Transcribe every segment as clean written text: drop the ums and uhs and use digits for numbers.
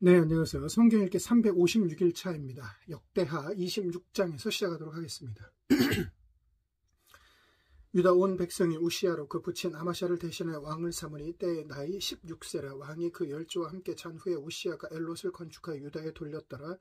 네, 안녕하세요. 성경 읽기 356일 차입니다. 역대하 26장에서 시작하도록 하겠습니다. 유다 온 백성이 우시야로 그 부친 아마샤를 대신하여 왕을 삼으니 때에 나이 16세라. 왕이 그 열조와 함께 잔 후에 우시야가 엘롯을 건축하여 유다에 돌렸더라.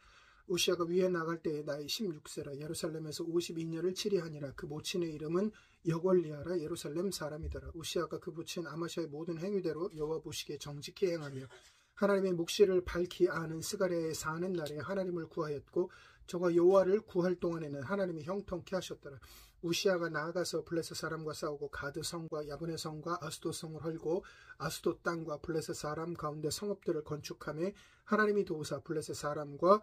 우시야가 위에 나갈 때에 나이 16세라. 예루살렘에서 52년을 치리하니라. 그 모친의 이름은 여골리아라. 예루살렘 사람이더라. 우시야가 그 부친 아마샤의 모든 행위대로 여호와 보시기에 정직히 행하며 하나님의 묵시를 밝히 아는 스가랴에 사는 날에 하나님을 구하였고 저가 여호와를 구할 동안에는 하나님이 형통케 하셨더라. 우시야가 나아가서 블레셋 사람과 싸우고 가드 성과 야브네 성과 아스돗 성을 헐고 아스돗 땅과 블레셋 사람 가운데 성읍들을 건축하며 하나님이 도우사 블레셋 사람과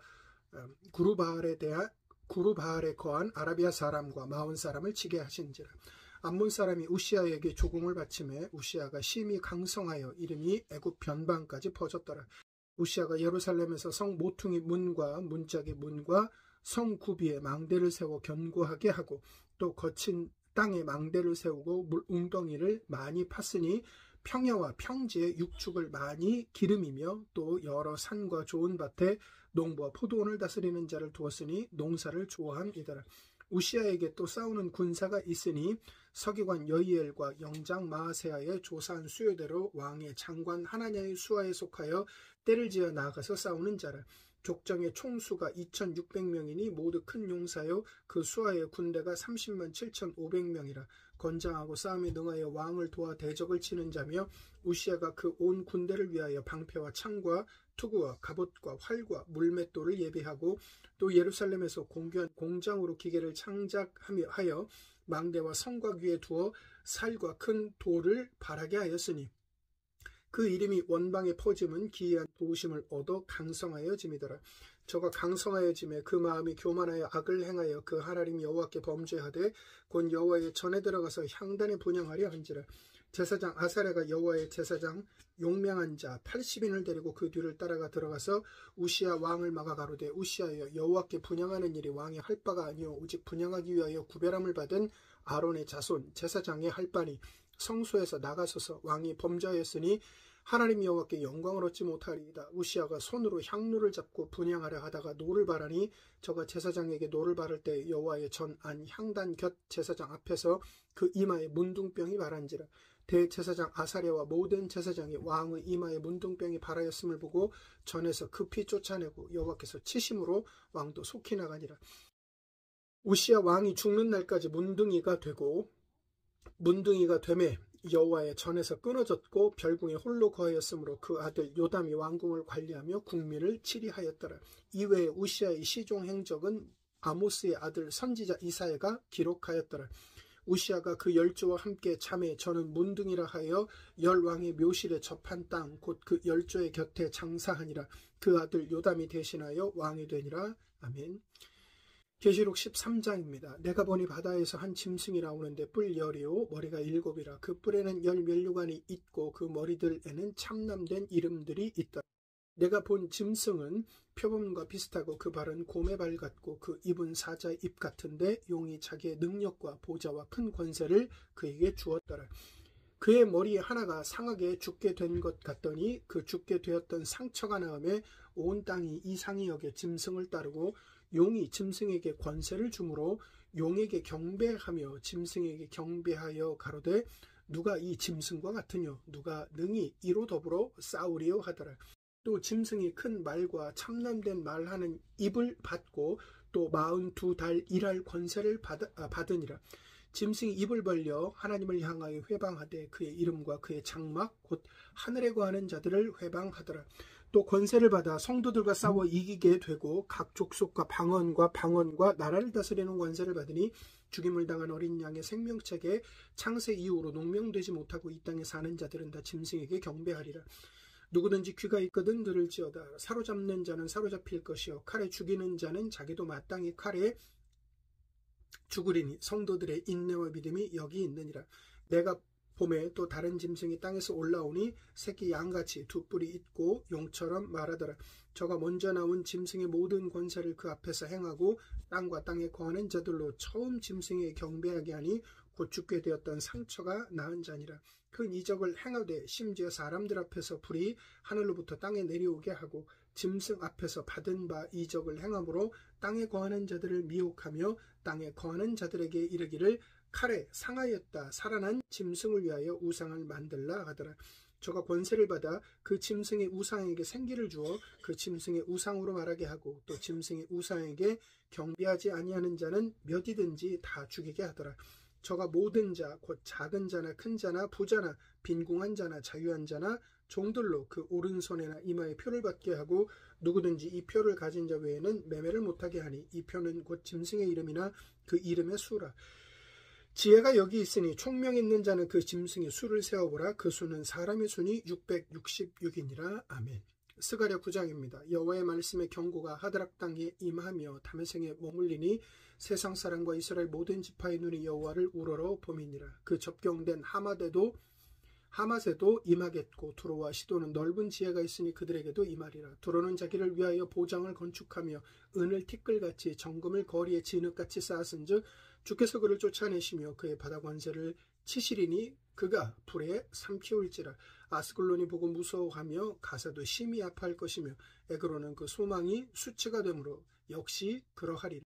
구르바알에 거한 아라비아 사람과 마온 사람을 치게 하신지라. 암몬 사람이 우시야에게 조공을 바치매 우시야가 심히 강성하여 이름이 애굽 변방까지 퍼졌더라. 우시야가 예루살렘에서 성 모퉁이 문과 문짝의 문과 성 구비에 망대를 세워 견고하게 하고 또 거친 땅에 망대를 세우고 물 웅덩이를 많이 팠으니 평야와 평지에 육축을 많이 기름이며 또 여러 산과 좋은 밭에 농부와 포도원을 다스리는 자를 두었으니 농사를 좋아함이더라. 우시야에게 또 싸우는 군사가 있으니 서기관 여이엘과 영장 마아세야의 조사한 수요대로 왕의 장관 하나냐의 수하에 속하여 때를 지어 나아가서 싸우는 자라. 족정의 총수가 2600명이니 모두 큰 용사요 그 수하의 군대가 30만 7500명이라. 건장하고 싸움에 능하여 왕을 도와 대적을 치는 자며 우시야가 그 온 군대를 위하여 방패와 창과 투구와 갑옷과 활과 물맷돌을 예비하고 또 예루살렘에서 공교한 공장으로 기계를 창작하여 망대와 성곽 위에 두어 살과 큰 돌을 바라게 하였으니 그 이름이 원방에 퍼짐은 기이한 도우심을 얻어 강성하여짐이더라. 저가 강성하여짐에 그 마음이 교만하여 악을 행하여 그 하나님 여호와께 범죄하되 곧 여호와의 전에 들어가서 향단에 분향하려 한지라. 제사장 아사랴가 여호와의 제사장 용맹한 자 80인을 데리고 그 뒤를 따라가 들어가서 우시야 왕을 막아 가로되 우시야여 여호와께 분향하는 일이 왕이 할 바가 아니오 오직 분향하기 위하여 구별함을 받은 아론의 자손 제사장이 할 바니 성소에서 나가소서. 왕이 범죄하였으니 하나님 여호와께 영광을 얻지 못하리이다. 우시야가 손으로 향로를 잡고 분향하려 하다가 노를 바라니 저가 제사장에게 노를 바를 때 여호와의 전 안 향단 곁 제사장 앞에서 그 이마에 문둥병이 발한지라. 대제사장 아사랴와 모든 제사장이 왕의 이마에 문둥병이 발하였음을 보고 전에서 급히 쫓아내고 여호와께서 치심으로 왕도 속히 나가니라. 우시야 왕이 죽는 날까지 문둥이가 되매 여호와의 전에서 끊어졌고 별궁에 홀로 거하였으므로 그 아들 요담이 왕궁을 관리하며 국민을 치리하였더라. 이외에 우시야의 시종 행적은 아모스의 아들 선지자 이사야가 기록하였더라. 우시야가 그 열조와 함께 잠에 저는 문둥이라 하여 열왕의 묘실에 접한 땅 곧 그 열조의 곁에 장사하니라. 그 아들 요담이 대신하여 왕이 되니라. 아멘. 계시록 13장입니다. 내가 보니 바다에서 한 짐승이 나오는데 뿔 10이요 머리가 7이라. 그 뿔에는 10면류관이 있고 그 머리들에는 참남된 이름들이 있다. 내가 본 짐승은 표범과 비슷하고 그 발은 곰의 발 같고 그 입은 사자의 입 같은데 용이 자기의 능력과 보좌와 큰 권세를 그에게 주었더라. 그의 머리 하나가 상하게 죽게 된 것 같더니 그 죽게 되었던 상처가 나음에 온 땅이 이상히 여겨 짐승을 따르고 용이 짐승에게 권세를 주므로 용에게 경배하며 짐승에게 경배하여 가로되 누가 이 짐승과 같으뇨 누가 능히 이로 더불어 싸우리요 하더라. 또 짐승이 큰 말과 참남된 말하는 입을 받고 또 42달 일할 권세를 받으니라. 짐승이 입을 벌려 하나님을 향하여 회방하되 그의 이름과 그의 장막 곧 하늘에 거하는 자들을 회방하더라. 또 권세를 받아 성도들과 싸워 이기게 되고 각 족속과 방언과 나라를 다스리는 권세를 받으니 죽임을 당한 어린 양의 생명책에 창세 이후로 농명되지 못하고 이 땅에 사는 자들은 다 짐승에게 경배하리라. 누구든지 귀가 있거든 들을지어다. 사로잡는 자는 사로잡힐 것이요 칼에 죽이는 자는 자기도 마땅히 칼에 죽으리니 성도들의 인내와 믿음이 여기 있느니라. 내가 봄에 또 다른 짐승이 땅에서 올라오니 새끼 양같이 두 뿔이 있고 용처럼 말하더라. 저가 먼저 나온 짐승의 모든 권세를 그 앞에서 행하고 땅과 땅에 거하는 자들로 처음 짐승에 경배하게 하니 곧 죽게 되었던 상처가 나은 자니라. 큰 이적을 행하되 심지어 사람들 앞에서 불이 하늘로부터 땅에 내려오게 하고 짐승 앞에서 받은 바 이적을 행함으로 땅에 거하는 자들을 미혹하며 땅에 거하는 자들에게 이르기를 칼에 상하였다 살아난 짐승을 위하여 우상을 만들라 하더라. 저가 권세를 받아 그 짐승의 우상에게 생기를 주어 그 짐승의 우상으로 말하게 하고 또 짐승의 우상에게 경배하지 아니하는 자는 몇이든지 다 죽이게 하더라. 저가 모든 자 곧 작은 자나 큰 자나 부자나 빈궁한 자나 자유한 자나 종들로 그 오른손에나 이마에 표를 받게 하고 누구든지 이 표를 가진 자 외에는 매매를 못하게 하니 이 표는 곧 짐승의 이름이나 그 이름의 수라. 지혜가 여기 있으니 총명 있는 자는 그 짐승의 수를 세어보라. 그 수는 사람의 수니 666이니라. 아멘. 스가랴 9장입니다. 여호와의 말씀의 경고가 하드락 땅에 임하며 다메섹에 머물리니 세상 사람과 이스라엘 모든 지파의 눈이 여호와를 우러러 봄이니라. 그 접경된 하맛에도 임하겠고 두로와 시도는 넓은 지혜가 있으니 그들에게도 임하리라. 두로는 자기를 위하여 보장을 건축하며 은을 티끌같이 정금을 거리에 진흙같이 쌓았은즉 주께서 그를 쫓아내시며 그의 바다 권세를 치시리니 그가 불에 삼키울지라. 아스글론이 보고 무서워하며 가사도 심히 아파할 것이며 에그로는 그 소망이 수치가 되므로 역시 그러하리라.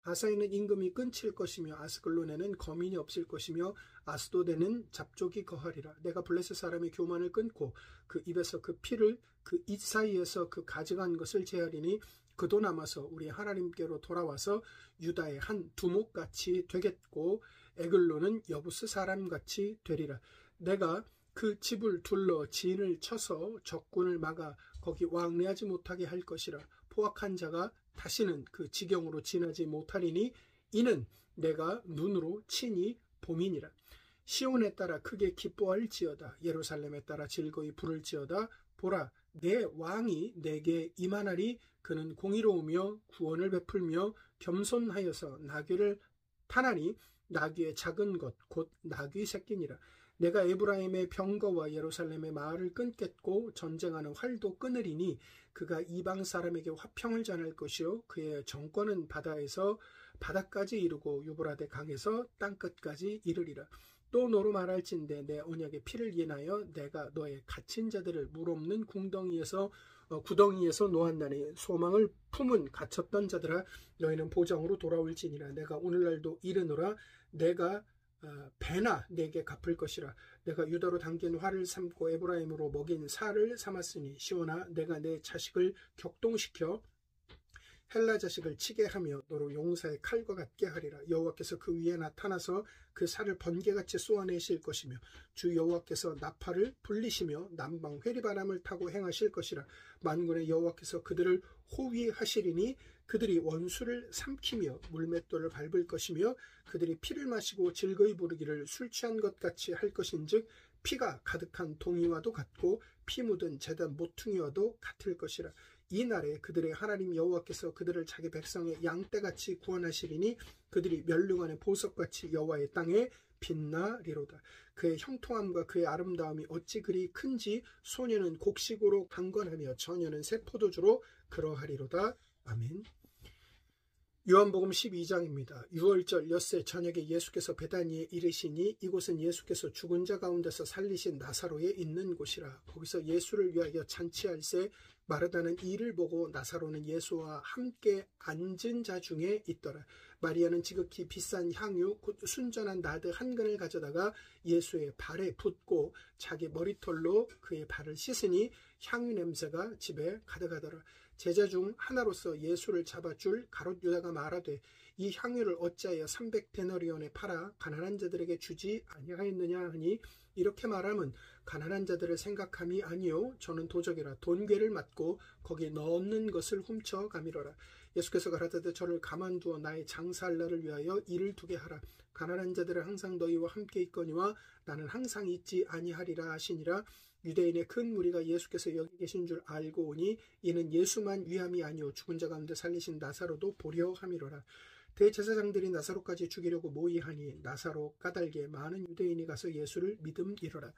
가사에는 임금이 끊칠 것이며 아스글론에는 거민이 없을 것이며 아스도데는 잡족이 거하리라. 내가 블레셋 사람의 교만을 끊고 그 입에서 그 피를 그 입 사이에서 그 가져간 것을 제하리니 그도 남아서 우리 하나님께로 돌아와서 유다의 한 두목같이 되겠고 에글론은 여부스 사람같이 되리라. 내가 그 집을 둘러 진을 쳐서 적군을 막아 거기 왕래하지 못하게 할 것이라. 포악한 자가 다시는 그 지경으로 지나지 못하리니 이는 내가 눈으로 친히 봄이니라. 시온에 따라 크게 기뻐할지어다. 예루살렘에 따라 즐거이 부를지어다. 보라, 내 왕이 내게 임하나니 그는 공의로우며 구원을 베풀며 겸손하여서 나귀를 타나니 나귀의 작은 것 곧 나귀 새끼니라. 내가 에브라임의 병거와 예루살렘의 마을을 끊겠고 전쟁하는 활도 끊으리니 그가 이방 사람에게 화평을 전할 것이요 그의 정권은 바다에서 바다까지 이르고 유브라데 강에서 땅끝까지 이르리라. 또 너로 말할진대 내 언약의 피를 인하여 내가 너의 갇힌 자들을 물 없는 구덩이에서 놓았나니 소망을 품은 갇혔던 자들아 너희는 보정으로 돌아올지니라. 내가 오늘날도 이르노라. 내가 배나 내게 갚을 것이라. 내가 유다로 당긴 활을 삼고 에브라임으로 먹인 살을 삼았으니 시온아 내가 내 자식을 격동시켜 헬라 자식을 치게 하며 너로 용사의 칼과 같게 하리라. 여호와께서 그 위에 나타나서 그 살을 번개같이 쏘아내실 것이며 주 여호와께서 나팔을 불리시며 남방 회리바람을 타고 행하실 것이라. 만군의 여호와께서 그들을 호위하시리니 그들이 원수를 삼키며 물맷돌을 밟을 것이며 그들이 피를 마시고 즐거이 부르기를 술 취한 것 같이 할 것인즉 피가 가득한 동이와도 같고 피 묻은 제단 모퉁이와도 같을 것이라. 이 날에 그들의 하나님 여호와께서 그들을 자기 백성의 양떼같이 구원하시리니 그들이 멸류관의 보석같이 여호와의 땅에 빛나리로다. 그의 형통함과 그의 아름다움이 어찌 그리 큰지 소년은 곡식으로 강건하며 처녀는 새 포도주로 그러하리로다. 아멘. 요한복음 12장입니다. 6월절 엿새 저녁에 예수께서 베다니에 이르시니 이곳은 예수께서 죽은 자 가운데서 살리신 나사로에 있는 곳이라. 거기서 예수를 위하여 잔치할새 마르다는 이를 보고 나사로는 예수와 함께 앉은 자 중에 있더라. 마리아는 지극히 비싼 향유 곧 순전한 나드 한 근을 가져다가 예수의 발에 붓고 자기 머리털로 그의 발을 씻으니 향유 냄새가 집에 가득하더라. 제자 중 하나로서 예수를 잡아줄 가롯 유다가 말하되 이 향유를 어찌하여 300데나리온에 팔아 가난한 자들에게 주지 아니하였느냐 하니 이렇게 말하면 가난한 자들을 생각함이 아니요 저는 도적이라 돈괴를 맞고 거기에 넣는 것을 훔쳐 가미러라. 예수께서 가라사대 저를 가만두어 나의 장사할 날을 위하여 일을 두게 하라. 가난한 자들은 항상 너희와 함께 있거니와 나는 항상 있지 아니하리라 하시니라. 유대인의 큰 무리가 예수께서 여기 계신 줄 알고 오니 이는 예수만 위함이 아니오 죽은 자 가운데 살리신 나사로도 보려 함이로라. 대제사장들이 나사로까지 죽이려고 모의하니 나사로 까닭에 많은 유대인이 가서 예수를 믿음이로라.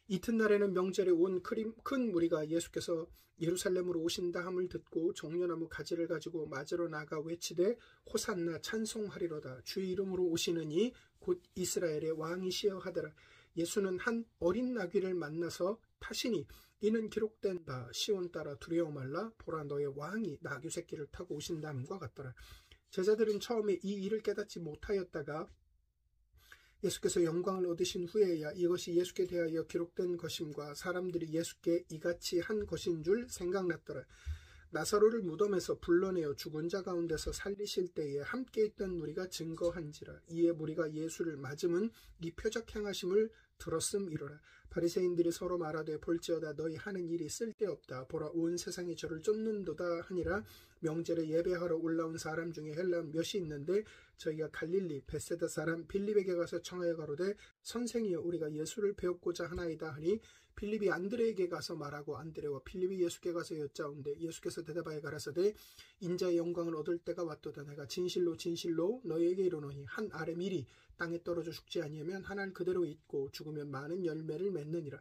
이튿날에는 명절에 온 큰 무리가 예수께서 예루살렘으로 오신다 함을 듣고 종려나무 가지를 가지고 맞으러 나가 외치되 호산나 찬송하리로다. 주의 이름으로 오시는 이 곧 이스라엘의 왕이시여 하더라. 예수는 한 어린 나귀를 만나서 타시니 이는 기록된다. 시온 따라 두려워 말라. 보라 너의 왕이 나귀 새끼를 타고 오신다함과 같더라. 제자들은 처음에 이 일을 깨닫지 못하였다가 예수께서 영광을 얻으신 후에야 이것이 예수께 대하여 기록된 것임과 사람들이 예수께 이같이 한 것인 줄 생각났더라. 나사로를 무덤에서 불러내어 죽은 자 가운데서 살리실 때에 함께 있던 무리가 증거한지라. 이에 무리가 예수를 맞음은 이 표적 행하심을 들었음이로라. 바리새인들이 서로 말하되 볼지어다 너희 하는 일이 쓸데없다. 보라 온 세상이 저를 쫓는도다 하니라. 명절에 예배하러 올라온 사람 중에 헬라인 몇이 있는데 저희가 갈릴리 벳세다 사람 빌립에게 가서 청하여 가로되 선생이여 우리가 예수를 배웠고자 하나이다 하니 빌립이 안드레에게 가서 말하고 안드레와 빌립이 예수께 가서 여짜온대 예수께서 대답하여 가라사대 인자의 영광을 얻을 때가 왔도다. 내가 진실로 진실로 너희에게 이르노니 한 알의 밀이 땅에 떨어져 죽지 아니하면 한 알 그대로 있고 죽으면 많은 열매를 맺느니라.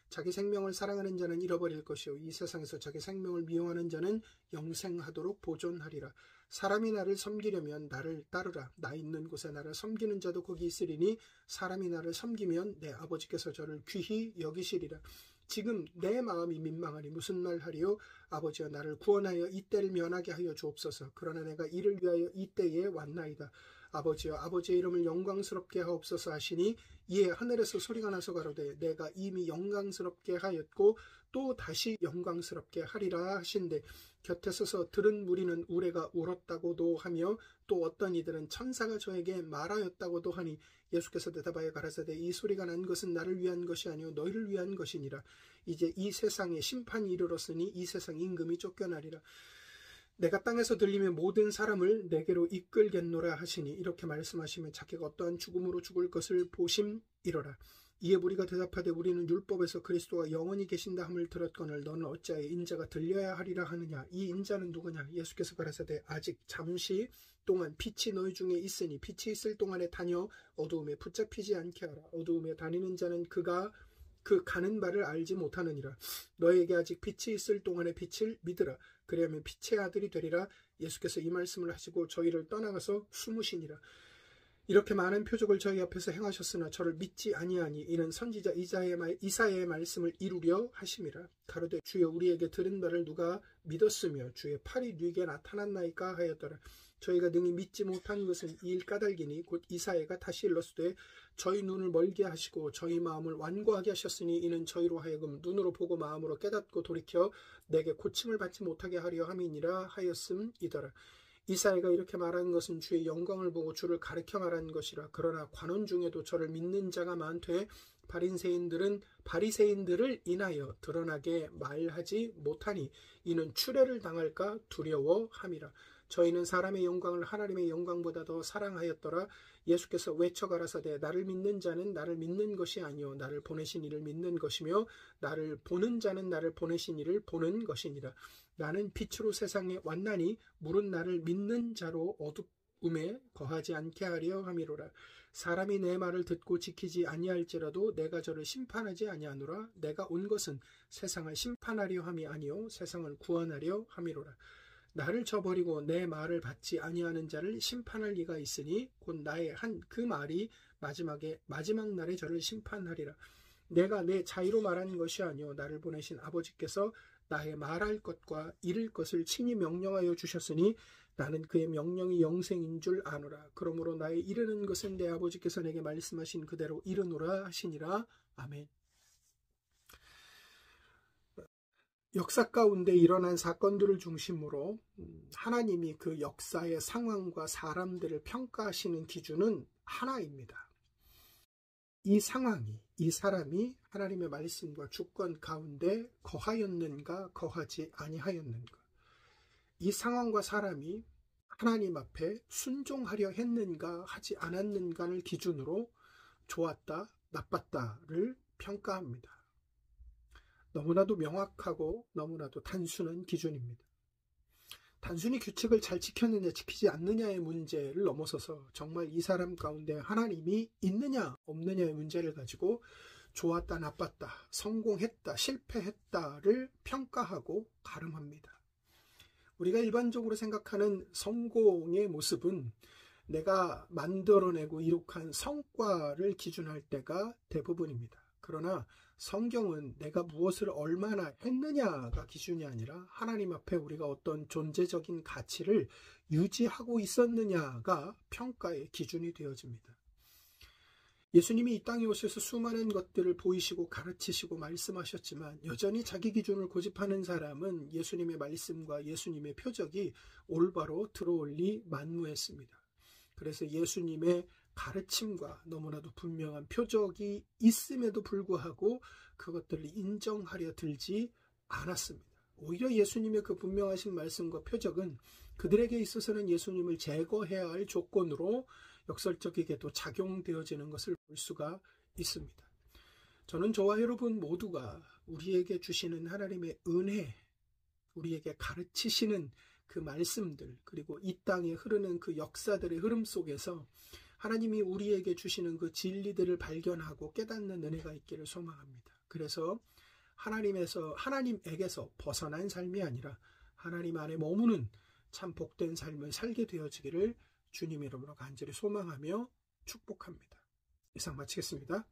자기 생명을 사랑하는 자는 잃어버릴 것이요 이 세상에서 자기 생명을 미워하는 자는 영생하도록 보존하리라. 사람이 나를 섬기려면 나를 따르라. 나 있는 곳에 나를 섬기는 자도 거기 있으리니 사람이 나를 섬기면 내 아버지께서 저를 귀히 여기시리라. 지금 내 마음이 민망하니 무슨 말 하리요? 아버지여 나를 구원하여 이 때를 면하게 하여 주옵소서. 그러나 내가 이를 위하여 이 때에 왔나이다. 아버지여 아버지의 이름을 영광스럽게 하옵소서 하시니 이에 하늘에서 소리가 나서 가로되 내가 이미 영광스럽게 하였고 또 다시 영광스럽게 하리라 하신대 곁에 서서 들은 무리는 우레가 울었다고도 하며 또 어떤 이들은 천사가 저에게 말하였다고도 하니 예수께서 대답하여 가라사대 이 소리가 난 것은 나를 위한 것이 아니요 너희를 위한 것이니라. 이제 이 세상에 심판이 이르렀으니 이 세상 임금이 쫓겨나리라. 내가 땅에서 들리면 모든 사람을 내게로 이끌겠노라 하시니 이렇게 말씀하시면 자기가 어떠한 죽음으로 죽을 것을 보심이로라. 이에 무리가 대답하되 우리는 율법에서 그리스도가 영원히 계신다 함을 들었거늘 너는 어찌하여 인자가 들려야 하리라 하느냐. 이 인자는 누구냐. 예수께서 가라사대 아직 잠시 동안 빛이 너희 중에 있으니 빛이 있을 동안에 다녀 어두움에 붙잡히지 않게 하라. 어두움에 다니는 자는 그가 그 가는 바를 알지 못하느니라. 너에게 아직 빛이 있을 동안에 빛을 믿으라. 그리하면 빛의 아들이 되리라. 예수께서 이 말씀을 하시고 저희를 떠나가서 숨으시니라. 이렇게 많은 표적을 저희 앞에서 행하셨으나 저를 믿지 아니하니 이는 선지자 이사야의 말씀을 이루려 하심이라. 가로되 주여 우리에게 들은 바를 누가 믿었으며 주의 팔이 네게 나타났나이까 하였더라. 저희가 능히 믿지 못한 것은 이 일 까닭이니 곧 이사야가 다시 일렀으되 저희 눈을 멀게 하시고 저희 마음을 완고하게 하셨으니 이는 저희로 하여금 눈으로 보고 마음으로 깨닫고 돌이켜 내게 고침을 받지 못하게 하려 함이니라 하였음이더라. 이사야가 이렇게 말하는 것은 주의 영광을 보고 주를 가르쳐 말하는 것이라. 그러나 관원 중에도 저를 믿는 자가 많되 바리새인들을 인하여 드러나게 말하지 못하니 이는 추례를 당할까 두려워함이라. 저희는 사람의 영광을 하나님의 영광보다 더 사랑하였더라. 예수께서 외쳐 가라사대 나를 믿는 자는 나를 믿는 것이 아니요 나를 보내신 이를 믿는 것이며 나를 보는 자는 나를 보내신 이를 보는 것이니라. 나는 빛으로 세상에 왔나니 물은 나를 믿는 자로 어둠에 거하지 않게 하려 함이로라. 사람이 내 말을 듣고 지키지 아니할지라도 내가 저를 심판하지 아니하노라. 내가 온 것은 세상을 심판하려 함이 아니요 세상을 구원하려 함이로라. 나를 저버리고 내 말을 받지 아니하는 자를 심판할 리가 있으니 곧 나의 한 그 말이 마지막 날에 저를 심판하리라. 내가 내 자의로 말하는 것이 아니요 나를 보내신 아버지께서 나의 말할 것과 이를 것을 친히 명령하여 주셨으니 나는 그의 명령이 영생인 줄 아노라. 그러므로 나의 이르는 것은 내 아버지께서 내게 말씀하신 그대로 이르노라 하시니라. 아멘. 역사 가운데 일어난 사건들을 중심으로 하나님이 그 역사의 상황과 사람들을 평가하시는 기준은 하나입니다. 이 상황이, 이 사람이 하나님의 말씀과 주권 가운데 거하였는가 거하지 아니하였는가, 이 상황과 사람이 하나님 앞에 순종하려 했는가 하지 않았는가를 기준으로 좋았다 나빴다를 평가합니다. 너무나도 명확하고 너무나도 단순한 기준입니다. 단순히 규칙을 잘 지켰느냐 지키지 않느냐의 문제를 넘어서서 정말 이 사람 가운데 하나님이 있느냐 없느냐의 문제를 가지고 좋았다 나빴다, 성공했다 실패했다를 평가하고 가름합니다. 우리가 일반적으로 생각하는 성공의 모습은 내가 만들어내고 이룩한 성과를 기준할 때가 대부분입니다. 그러나 성경은 내가 무엇을 얼마나 했느냐가 기준이 아니라 하나님 앞에 우리가 어떤 존재적인 가치를 유지하고 있었느냐가 평가의 기준이 되어집니다. 예수님이 이 땅에 오셔서 수많은 것들을 보이시고 가르치시고 말씀하셨지만 여전히 자기 기준을 고집하는 사람은 예수님의 말씀과 예수님의 표적이 올바로 들어올리 만무했습니다. 그래서 예수님의 가르침과 너무나도 분명한 표적이 있음에도 불구하고 그것들을 인정하려 들지 않았습니다. 오히려 예수님의 그 분명하신 말씀과 표적은 그들에게 있어서는 예수님을 제거해야 할 조건으로 역설적이게도 작용되어지는 것을 볼 수가 있습니다. 저는 저와 여러분 모두가 우리에게 주시는 하나님의 은혜, 우리에게 가르치시는 그 말씀들, 그리고 이 땅에 흐르는 그 역사들의 흐름 속에서 하나님이 우리에게 주시는 그 진리들을 발견하고 깨닫는 은혜가 있기를 소망합니다. 그래서 하나님에게서 벗어난 삶이 아니라 하나님 안에 머무는 참 복된 삶을 살게 되어지기를 주님 이름으로 간절히 소망하며 축복합니다. 이상 마치겠습니다.